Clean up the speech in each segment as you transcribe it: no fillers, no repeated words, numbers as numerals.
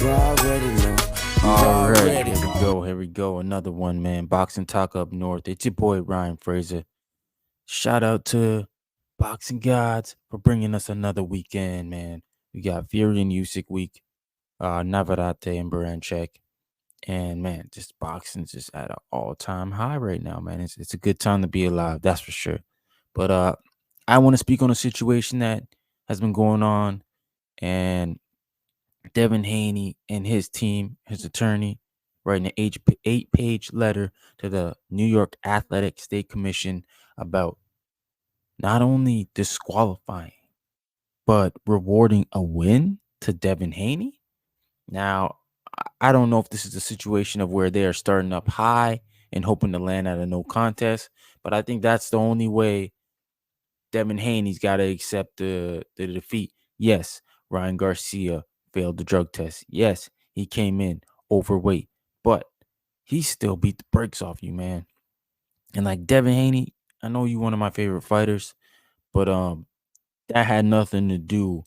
All right, here we go. Here we go. Another one, man. Boxing Talk Up North. It's your boy Ryan Fraser. Shout out to Boxing Gods for bringing us another weekend, man. We got Fury and Usyk week, Navarrete and Baranchek, and man, just boxing's just at an all-time high right now, man. It's a good time to be alive, that's for sure. But I want to speak on a situation that has been going on, and Devin Haney and his team, his attorney, writing an eight-page letter to the New York Athletic State Commission about not only disqualifying, but rewarding a win to Devin Haney. Now, I don't know if this is a situation of where they are starting up high and hoping to land at a no contest, but I think that's the only way Devin Haney's got to accept the defeat. Yes, Ryan Garcia failed the drug test. Yes, he came in overweight, but he still beat the brakes off you, man. And like Devin Haney, I know you one of my favorite fighters, but that had nothing to do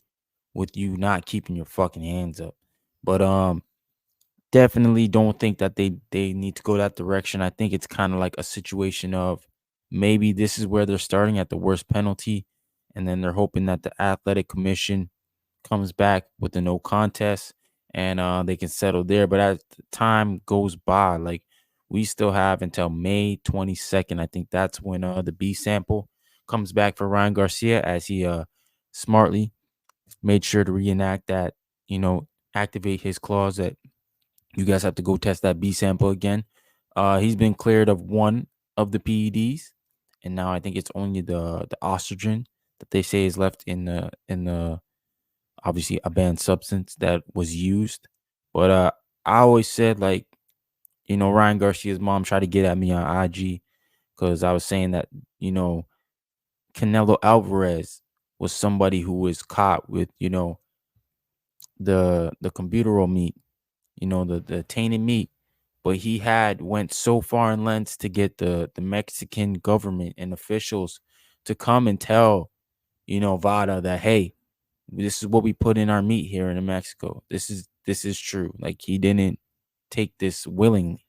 with you not keeping your fucking hands up. But definitely don't think that they need to go that direction. I think it's kind of like a situation of maybe this is where they're starting at the worst penalty, and then they're hoping that the athletic commission comes back with a no contest and they can settle there. But as the time goes by, like we still have until May 22nd. I think that's when the B sample comes back for Ryan Garcia, as he smartly made sure to reenact that, activate his clause that you guys have to go test that B sample again. He's been cleared of one of the PEDs, and now I think it's only the estrogen that they say is left in the obviously a banned substance that was used. But I always said, like, Ryan Garcia's mom tried to get at me on IG because I was saying that, you know Canelo Alvarez was somebody who was caught with, the computeral meat, the tainted meat, but he had went so far in lengths to get the Mexican government and officials to come and tell, Vada that, hey, this is what we put in our meat here in Mexico. This is true. Like, he didn't take this willingly.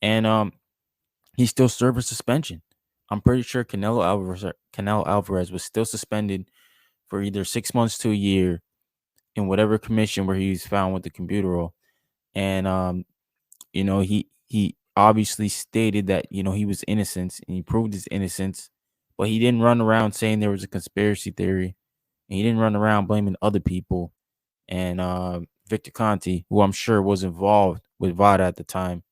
And he still served a suspension. I'm pretty sure Canelo Alvarez was still suspended for either 6 months to a year in whatever commission where he was found with the computeral. And he obviously stated that, he was innocent, and he proved his innocence, but he didn't run around saying there was a conspiracy theory, and he didn't run around blaming other people. And Victor Conti, who I'm sure was involved with Vada at the time,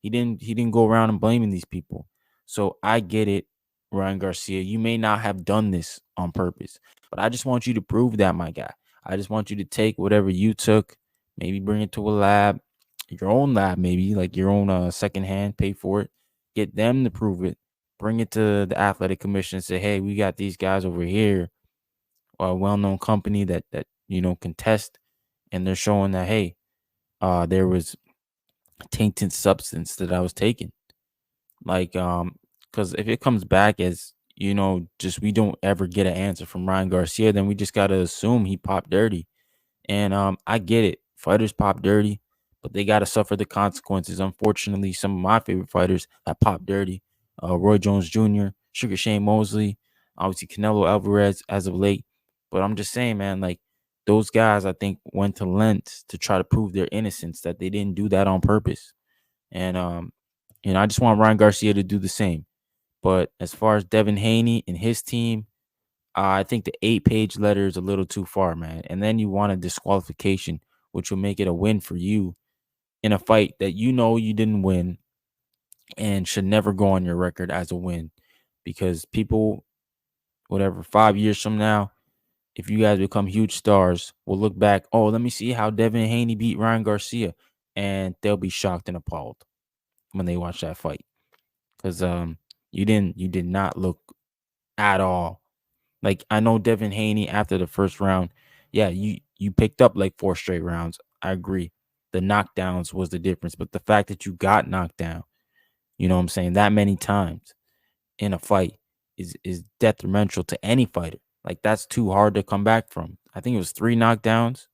he didn't go around and blaming these people. So I get it, Ryan Garcia. You may not have done this on purpose, but I just want you to prove that, my guy. I just want you to take whatever you took, maybe bring it to a lab, your own lab, maybe like your own secondhand, pay for it, get them to prove it, bring it to the athletic commission and say, hey, we got these guys over here, a well-known company that can test, and they're showing that, hey, there was tainted substance that I was taking. Like, because if it comes back as, just we don't ever get an answer from Ryan Garcia, then we just gotta assume he popped dirty. And I get it. Fighters pop dirty, but they gotta suffer the consequences. Unfortunately, some of my favorite fighters have popped dirty. Roy Jones Jr., Sugar Shane Mosley, obviously Canelo Alvarez as of late. But I'm just saying, man, like, those guys, I think, went to lengths to try to prove their innocence, that they didn't do that on purpose. And I just want Ryan Garcia to do the same. But as far as Devin Haney and his team, I think the 8-page letter is a little too far, man. And then you want a disqualification, which will make it a win for you in a fight that you didn't win and should never go on your record as a win. Because people, whatever, 5 years from now, if you guys become huge stars, will look back, oh, let me see how Devin Haney beat Ryan Garcia. And they'll be shocked and appalled when they watch that fight. Because you did not look at all. Like, I know Devin Haney after the first round, yeah, you picked up like 4 straight rounds. I agree. The knockdowns was the difference, but the fact that you got knocked down, you know what I'm saying, that many times in a fight is detrimental to any fighter. Like, that's too hard to come back from. I think it was 3 knockdowns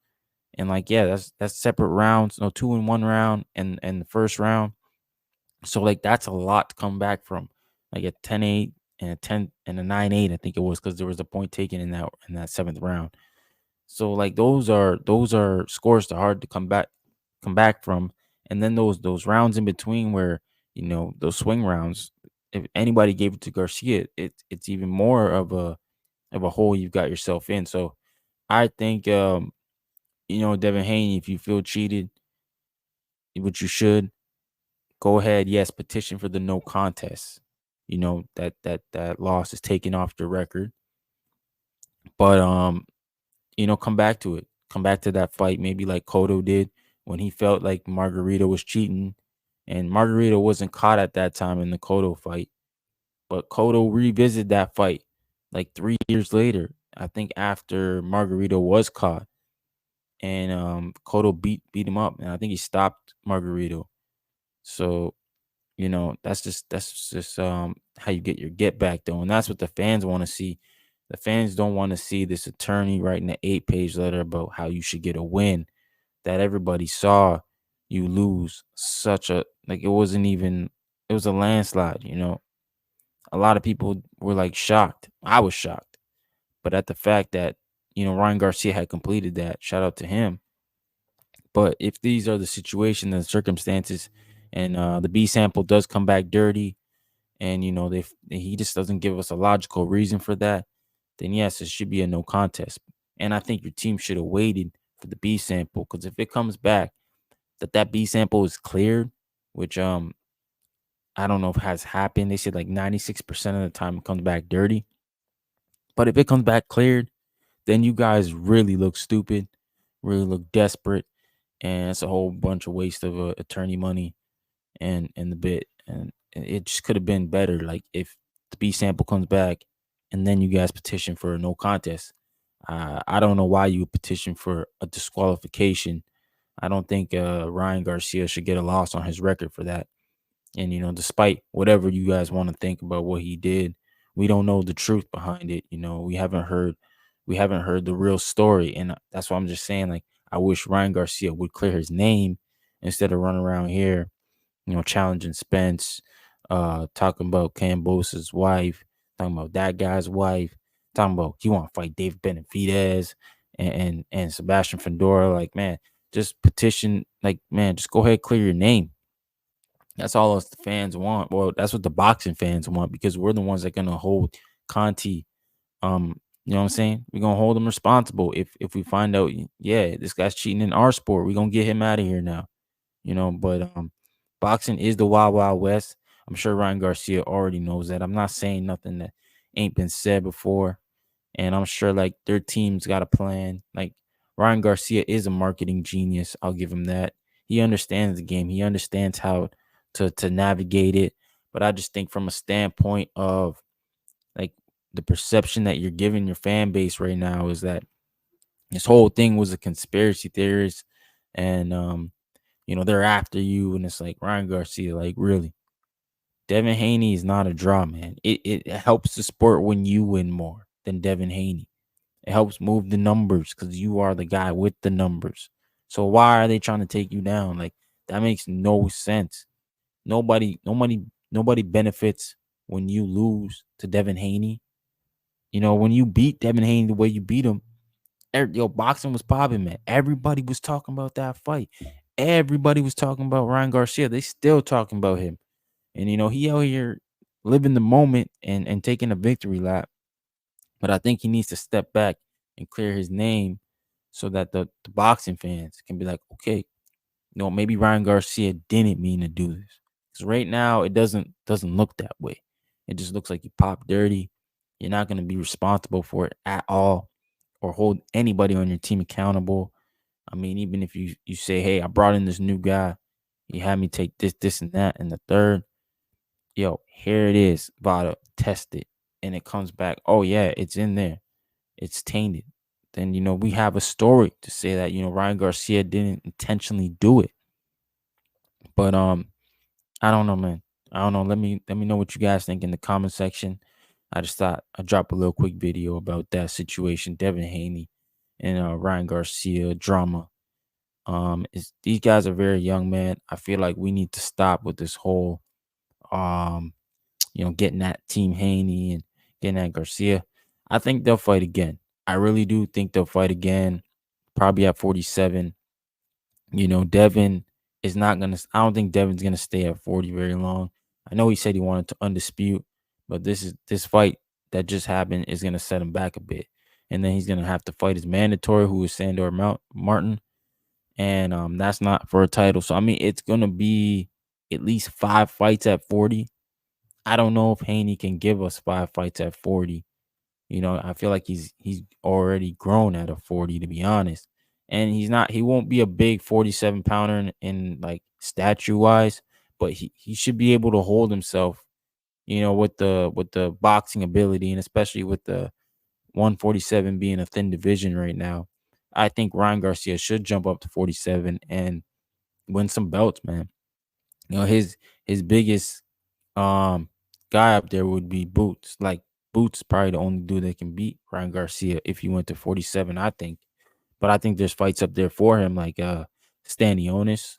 And like, yeah, that's separate rounds, no 2 in 1 round and the first round. So like that's a lot to come back from. Like a 10-8 and a 10 and a 9-8, I think it was, because there was a point taken in that seventh round. So like those are scores that are hard to come back from. And then those rounds in between where, those swing rounds, if anybody gave it to Garcia, it's even more of a hole you've got yourself in. So I think Devin Haney, if you feel cheated, which you should, go ahead, yes, petition for the no contest. That loss is taken off the record. But come back to it. Come back to that fight, maybe like Cotto did when he felt like Margarito was cheating. And Margarito wasn't caught at that time in the Cotto fight. But Cotto revisited that fight like 3 years later. I think after Margarito was caught. And Cotto beat him up. And I think he stopped Margarito. So, that's just how you get your get back though. And that's what the fans want to see. The fans don't want to see this attorney writing an 8-page letter about how you should get a win that everybody saw you lose. It wasn't even, it was a landslide. A lot of people were like shocked. I was shocked. But at the fact that, Ryan Garcia had completed that, shout out to him. But if these are the situation and circumstances, and the B sample does come back dirty, and he just doesn't give us a logical reason for that, then yes, it should be a no contest. And I think your team should have waited for the B sample, because if it comes back that B sample is cleared, which I don't know if has happened. They said like 96% of the time it comes back dirty. But if it comes back cleared, then you guys really look stupid, really look desperate, and it's a whole bunch of waste of attorney money and the bit. And it just could have been better. Like if the B sample comes back and then you guys petition for a no contest. I don't know why you would petition for a disqualification. I don't think Ryan Garcia should get a loss on his record for that. And despite whatever you guys want to think about what he did, we don't know the truth behind it. We haven't heard the real story. And that's why I'm just saying, like, I wish Ryan Garcia would clear his name instead of running around here, challenging Spence, talking about Cambosa's wife, talking about that guy's wife, talking about he want to fight Dave Benavidez and Sebastian Fedora. Like, man, just petition. Like, man, just go ahead, clear your name. That's all us fans want. Well, that's what the boxing fans want, because we're the ones that gonna hold Conti. You know what I'm saying? We're gonna hold him responsible if we find out, yeah, this guy's cheating in our sport. We're gonna get him out of here now. But boxing is the wild wild west. I'm sure Ryan Garcia already knows that. I'm not saying nothing that ain't been said before. And I'm sure like their team's got a plan. Like Ryan Garcia is a marketing genius. I'll give him that. He understands the game. He understands how to navigate it. But I just think from a standpoint of like the perception that you're giving your fan base right now is that this whole thing was a conspiracy theorist, and they're after you, and it's like, Ryan Garcia, like, really, Devin Haney is not a draw, man. It helps the sport when you win more than Devin Haney. It helps move the numbers because you are the guy with the numbers. So why are they trying to take you down? Like, that makes no sense. Nobody benefits when you lose to Devin Haney. When you beat Devin Haney the way you beat him, boxing was popping, man. Everybody was talking about that fight. Everybody was talking about Ryan Garcia. They still talking about him. And he out here living the moment and taking a victory lap. But I think he needs to step back and clear his name so that the boxing fans can be like, okay, maybe Ryan Garcia didn't mean to do this. Because right now it doesn't look that way. It just looks like you popped dirty. You're not going to be responsible for it at all or hold anybody on your team accountable. I mean, even if you say, hey, I brought in this new guy. He had me take this, and that, and the third. Yo, here it is. Vada, test it. And it comes back. Oh, yeah, it's in there. It's tainted. Then, we have a story to say that, Ryan Garcia didn't intentionally do it. But I don't know, man. I don't know. Let me know what you guys think in the comment section. I just thought I'd drop a little quick video about that situation, Devin Haney and Ryan Garcia drama. Is these guys are very young, man. I feel like we need to stop with this whole um, getting that Team Haney and getting that Garcia. I think they'll fight again. I really do think they'll fight again, probably at 47. Devin is not gonna. I don't think Devin's gonna stay at 40 very long. I know he said he wanted to undispute, but this fight that just happened is gonna set him back a bit, and then he's gonna have to fight his mandatory, who is Sandor Martin, and that's not for a title. So I mean, it's gonna be at least 5 fights at 40. I don't know if Haney can give us 5 fights at 40. I feel like he's already grown at a 40, to be honest. And he won't be a big 47 pounder in like statue wise, but he should be able to hold himself, with the boxing ability, and especially with the 147 being a thin division right now. I think Ryan Garcia should jump up to 47 and win some belts, man. His biggest um guy up there would be Boots. Like Boots is probably the only dude that can beat Ryan Garcia if he went to 47, I think. But I think there's fights up there for him, like Stanionis,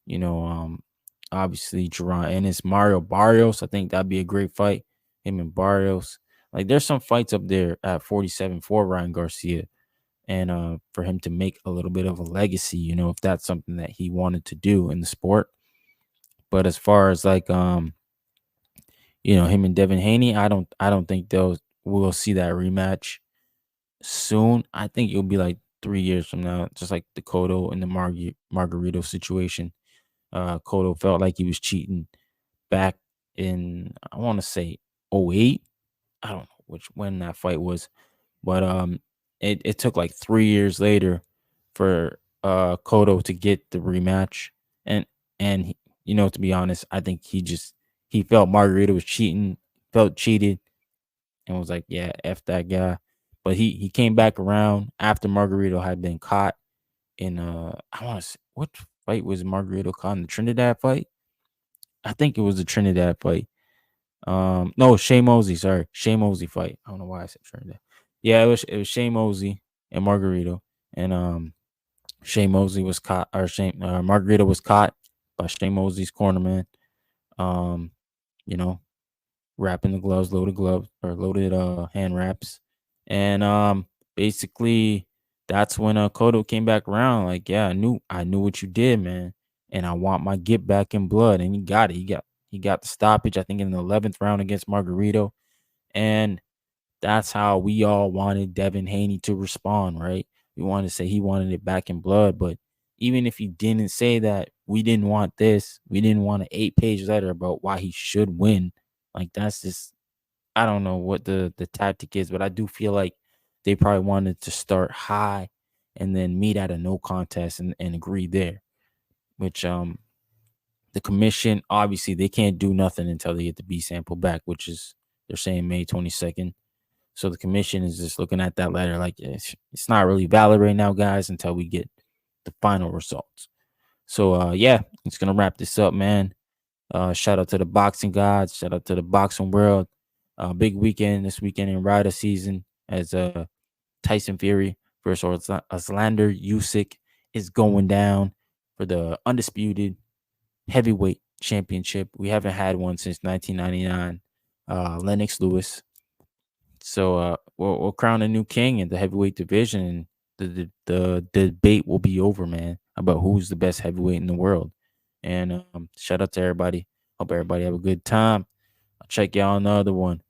you know, um obviously Jerron Ennis, Mario Barrios. I think that'd be a great fight. Him and Barrios. Like there's some fights up there at 47 for Ryan Garcia. And for him to make a little bit of a legacy, if that's something that he wanted to do in the sport. But as far as like him and Devin Haney, I don't think we'll see that rematch soon. I think it'll be like 3 years from now, just like the Cotto and the Margarito situation. Cotto felt like he was cheating back in, I want to say, '08. I don't know when that fight was, but it took like 3 years later for Cotto to get the rematch, and to be honest, I think he felt Margarito was cheating, felt cheated, and was like, yeah, f that guy. But he came back around after Margarito had been caught in I want to, what fight was Margarito caught in? The Trinidad fight? I think it was the Trinidad fight. No, Shea Mosley, sorry. Shea Mosley fight. I don't know why I said Trinidad. Yeah, it was Shea Mosley and Margarito. And Shea Mosley was caught, or Margarito was caught by Shea Mosley's cornerman. Um, you know, wrapping the gloves, loaded gloves or loaded hand wraps. And basically that's when Cotto came back around. Like, yeah, I knew what you did, man. And I want my get back in blood. And he got it. He got the stoppage, I think, in the 11th round against Margarito. And that's how we all wanted Devin Haney to respond, right? We wanted to say he wanted it back in blood, but even if he didn't say that, we didn't want this. We didn't want an 8-page letter about why he should win. Like that's just, I don't know what the tactic is, but I do feel like they probably wanted to start high and then meet at a no contest and agree there. Which the commission, obviously they can't do nothing until they get the B sample back, which is, they're saying, May 22nd. So the commission is just looking at that letter like, it's not really valid right now, guys, until we get the final results. So yeah, it's gonna wrap this up, man. Shout out to the boxing gods, shout out to the boxing world. Big weekend this weekend in Rider season, as Tyson Fury versus Aslander Usyk is going down for the undisputed heavyweight championship. We haven't had one since 1999. Lennox Lewis. So we'll crown a new king in the heavyweight division, and the debate will be over, man, about who's the best heavyweight in the world. And shout out to everybody. Hope everybody have a good time. I'll check y'all on the other one.